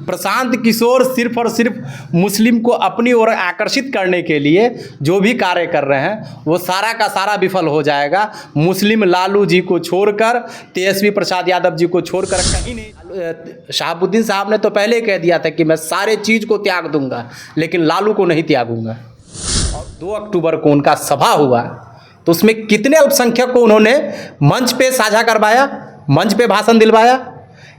प्रशांत किशोर सिर्फ और सिर्फ मुस्लिम को अपनी ओर आकर्षित करने के लिए जो भी कार्य कर रहे हैं वो सारा का सारा विफल हो जाएगा। मुस्लिम लालू जी को छोड़कर, तेजस्वी प्रसाद यादव जी को छोड़कर कहीं नहीं। शहाबुद्दीन साहब ने तो पहले कह दिया था कि मैं सारे चीज़ को त्याग दूंगा, लेकिन लालू को नहीं त्यागूंगा। और 2 अक्टूबर को उनका सभा हुआ तो उसमें कितने अल्पसंख्यक को उन्होंने मंच पे साझा करवाया, मंच पे भाषण दिलवाया।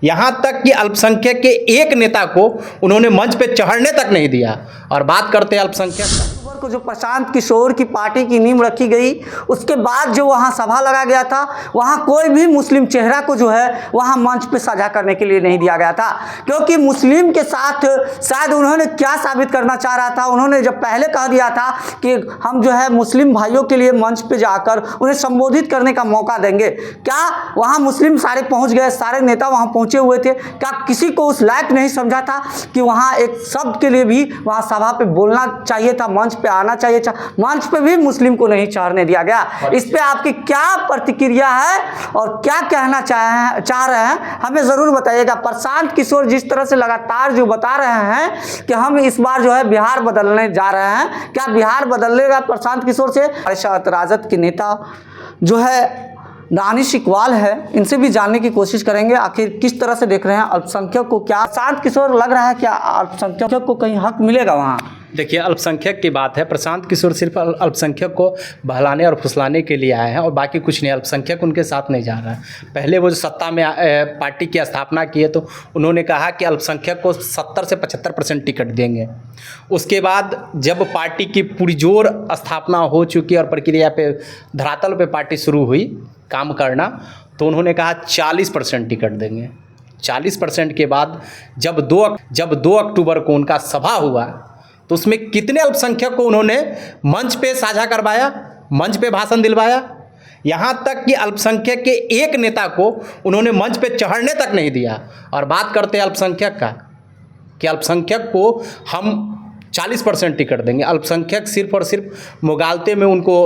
यहाँ तक कि अल्पसंख्यक के एक नेता को उन्होंने मंच पे चढ़ने तक नहीं दिया। और बात करते हैं अल्पसंख्यक को, जो प्रशांत किशोर की पार्टी की नींव रखी गई, उसके बाद जो वहाँ सभा लगा गया था, वहाँ कोई भी मुस्लिम चेहरा को जो है वहाँ मंच पे साझा करने के लिए नहीं दिया गया था, क्योंकि मुस्लिम के साथ शायद उन्होंने क्या साबित करना चाह रहा था। उन्होंने जब पहले कह दिया था कि हम जो है मुस्लिम भाइयों के लिए मंच पे जाकर उन्हें संबोधित करने का मौका देंगे, क्या वहाँ मुस्लिम सारे पहुँच गए, सारे नेता वहाँ पहुँचे हुए थे? क्या किसी को उस लायक नहीं समझा था कि वहाँ एक शब्द के लिए भी वहाँ सभा पे बोलना चाहिए था, मंच पे आना चाहिए था? मंच पे भी मुस्लिम को नहीं चढ़ने दिया गया। इस पे आपकी क्या प्रतिक्रिया है और क्या कहना चाह रहे हैं, हमें ज़रूर बताइएगा। प्रशांत किशोर जिस तरह से लगातार जो बता रहे हैं कि हम इस बार जो है बिहार बदलने जा रहे हैं, क्या बिहार बदलेगा प्रशांत किशोर से? राजद के नेता जो है दानिश इकबाल है, इनसे भी जानने की कोशिश करेंगे आखिर किस तरह से देख रहे हैं अल्पसंख्यक को। क्या प्रशांत किशोर लग रहा है क्या अल्पसंख्यक को कहीं हक मिलेगा वहाँ? देखिए, अल्पसंख्यक की बात है, प्रशांत किशोर सिर्फ अल्पसंख्यक को बहलाने और फुसलाने के लिए आए हैं और बाकी कुछ नहीं। अल्पसंख्यक उनके साथ नहीं जा रहा है। पहले वो जो सत्ता में पार्टी की स्थापना किए तो उन्होंने कहा कि अल्पसंख्यक को 70 से 75% टिकट देंगे। उसके बाद जब पार्टी की पुरजोर स्थापना हो चुकी और प्रक्रिया पे धरातल पे पार्टी शुरू हुई काम करना, तो उन्होंने कहा 40% टिकट देंगे। 40% के बाद जब 2 अक्टूबर को उनका सभा हुआ तो उसमें कितने अल्पसंख्यक को उन्होंने मंच पे साझा करवाया, मंच पे भाषण दिलवाया। यहाँ तक कि अल्पसंख्यक के एक नेता को उन्होंने मंच पे चढ़ने तक नहीं दिया। और बात करते हैं अल्पसंख्यक का कि अल्पसंख्यक को हम 40% टिकट देंगे। अल्पसंख्यक सिर्फ और सिर्फ मुगालते में उनको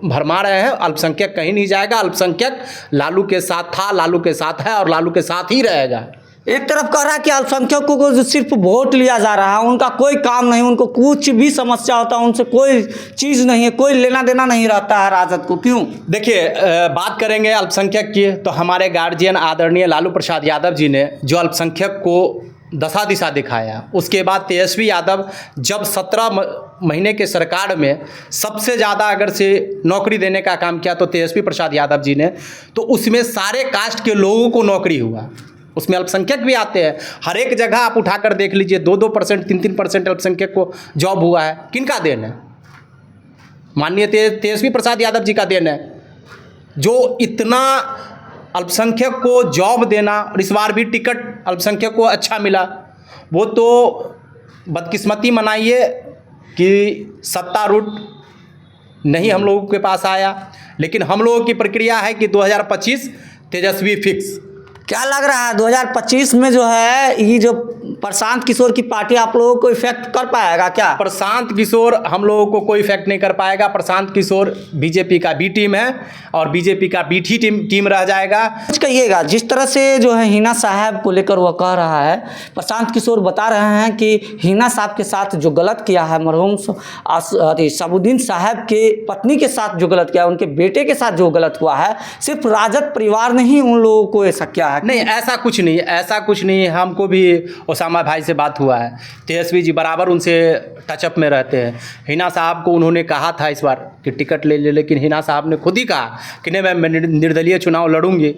भरमा रहे हैं। अल्पसंख्यक कहीं नहीं जाएगा। अल्पसंख्यक लालू के साथ था, लालू के साथ है और लालू के साथ ही रहेगा। एक तरफ कह रहा है कि अल्पसंख्यकों को सिर्फ वोट लिया जा रहा है, उनका कोई काम नहीं, उनको कुछ भी समस्या होता है उनसे कोई चीज़ नहीं है, कोई लेना देना नहीं रहता है राजद को। क्यों? देखिए, बात करेंगे अल्पसंख्यक की तो हमारे गार्जियन आदरणीय लालू प्रसाद यादव जी ने जो अल्पसंख्यक को दशा दिशा दिखाया, उसके बाद तेजस्वी यादव जब 17 महीने के सरकार में सबसे ज़्यादा अगर से नौकरी देने का काम किया तो तेजस्वी प्रसाद यादव जी ने, तो उसमें सारे कास्ट के लोगों को नौकरी हुआ। उसमें अल्पसंख्यक भी आते हैं। हर एक जगह आप उठाकर देख लीजिए, 2-2%, 3-3% अल्पसंख्यक को जॉब हुआ है। किनका देन है? माननीय तेजस्वी प्रसाद यादव जी का देन है, जो इतना अल्पसंख्यक को जॉब देना। और इस बार भी टिकट अल्पसंख्यक को अच्छा मिला। वो तो बदकिस्मती मनाइए कि सत्ता रूट नहीं हम लोगों के पास आया, लेकिन हम लोगों की प्रक्रिया है कि 2025 तेजस्वी फिक्स। क्या लग रहा है 2025 में जो है ये जो प्रशांत किशोर की पार्टी आप लोगों को इफेक्ट कर पाएगा क्या? प्रशांत किशोर हम लोगों को कोई इफेक्ट नहीं कर पाएगा। प्रशांत किशोर बीजेपी का बी टीम है और बीजेपी का बी टीम रह जाएगा। कुछ कहिएगा, जिस तरह से जो है हिना साहब को लेकर वह कह रहा है, प्रशांत किशोर बता रहे हैं कि हिना साहब के साथ जो गलत किया है, मरहूम शहाबुद्दीन साहब के पत्नी के साथ जो गलत किया, उनके बेटे के साथ जो गलत हुआ है, सिर्फ राजद परिवार ने ही उन लोगों को ऐसा किया है। नहीं, ऐसा कुछ नहीं, ऐसा कुछ नहीं। हमको भी ओसामा भाई से बात हुआ है, तेजस्वी जी बराबर उनसे टचअप में रहते हैं। हिना साहब को उन्होंने कहा था इस बार कि टिकट ले ले, लेकिन हिना साहब ने खुद ही कहा कि नहीं, मैं निर्दलीय चुनाव लड़ूंगी,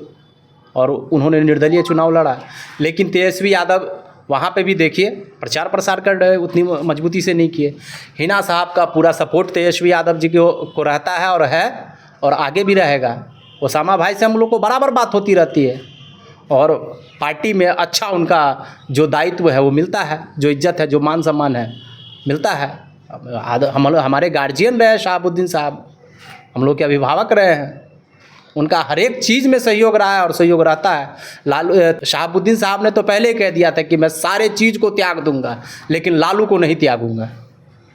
और उन्होंने निर्दलीय चुनाव लड़ा। लेकिन तेजस्वी यादव वहाँ पे भी देखिए प्रचार प्रसार कर रहे, उतनी मजबूती से नहीं किए। हिना साहब का पूरा सपोर्ट तेजस्वी यादव जी को रहता है और आगे भी रहेगा। ओसामा भाई से हम लोग को बराबर बात होती रहती है और पार्टी में अच्छा उनका जो दायित्व है वो मिलता है, जो इज्जत है, जो मान सम्मान है मिलता है। हमारे गार्जियन रहे शहाबुद्दीन साहब, हम लोग के अभिभावक रहे हैं, उनका हर एक चीज़ में सहयोग रहा है और सहयोग रहता है। शहाबुद्दीन साहब ने तो पहले कह दिया था कि मैं सारे चीज़ को त्याग दूंगा, लेकिन लालू को नहीं त्यागूंगा।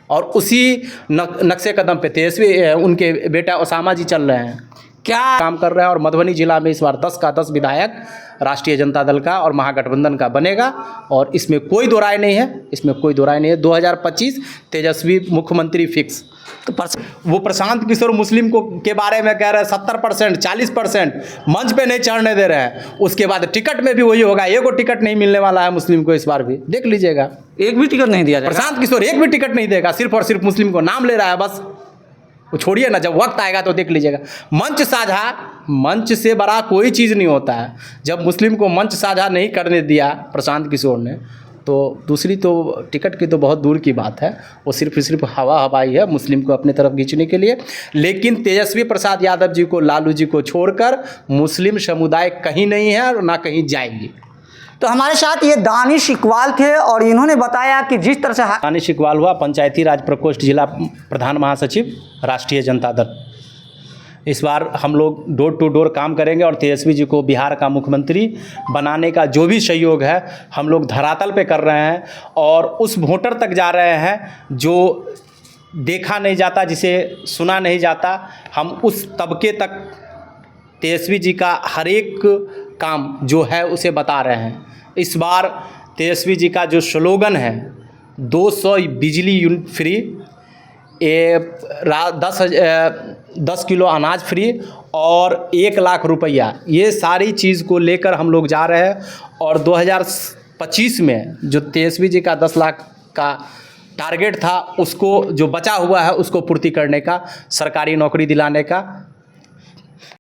और उसी नक्शे कदम पे तेजस्वी उनके बेटा ओसामा जी चल रहे हैं। क्या काम कर रहा है। और मधुबनी जिला में इस बार 10 का 10 विधायक राष्ट्रीय जनता दल का और महागठबंधन का बनेगा, और इसमें कोई दो राय नहीं है, इसमें कोई दो राय नहीं है। 2025 तेजस्वी मुख्यमंत्री फिक्स। तो वो प्रशांत किशोर मुस्लिम को के बारे में कह रहे हैं 70%, 40% मंच पे नहीं चढ़ने दे रहे हैं, उसके बाद टिकट में भी वही होगा, एगो टिकट नहीं मिलने वाला है मुस्लिम को इस बार भी, देख लीजिएगा। एक भी टिकट नहीं दिया जाएगा। प्रशांत किशोर एक भी टिकट नहीं देगा, सिर्फ और सिर्फ मुस्लिम को नाम ले रहा है बस। वो छोड़िए ना, जब वक्त आएगा तो देख लीजिएगा। मंच साझा, मंच से बड़ा कोई चीज़ नहीं होता है। जब मुस्लिम को मंच साझा नहीं करने दिया प्रशांत किशोर ने, तो दूसरी तो टिकट की तो बहुत दूर की बात है, वो सिर्फ हवा हवाई है मुस्लिम को अपनी तरफ खींचने के लिए। लेकिन तेजस्वी प्रसाद यादव जी को, लालू जी को छोड़कर मुस्लिम समुदाय कहीं नहीं है और ना कहीं जाएंगे। तो हमारे साथ ये दानिश इकबाल थे और इन्होंने बताया कि जिस तरह से दानिश इकबाल हुआ पंचायती राज प्रकोष्ठ जिला प्रधान महासचिव राष्ट्रीय जनता दल। इस बार हम लोग डोर टू डोर काम करेंगे और तेजस्वी जी को बिहार का मुख्यमंत्री बनाने का जो भी सहयोग है हम लोग धरातल पे कर रहे हैं, और उस वोटर तक जा रहे हैं जो देखा नहीं जाता, जिसे सुना नहीं जाता। हम उस तबके तक तेजस्वी जी का हर एक काम जो है उसे बता रहे हैं। इस बार तेजस्वी जी का जो स्लोगन है 200 बिजली यूनिट फ्री, 10 किलो अनाज फ्री और 1 लाख रुपया, ये सारी चीज़ को लेकर हम लोग जा रहे हैं। और 2025 में जो तेजस्वी जी का 10 लाख का टारगेट था, उसको जो बचा हुआ है उसको पूर्ति करने का, सरकारी नौकरी दिलाने का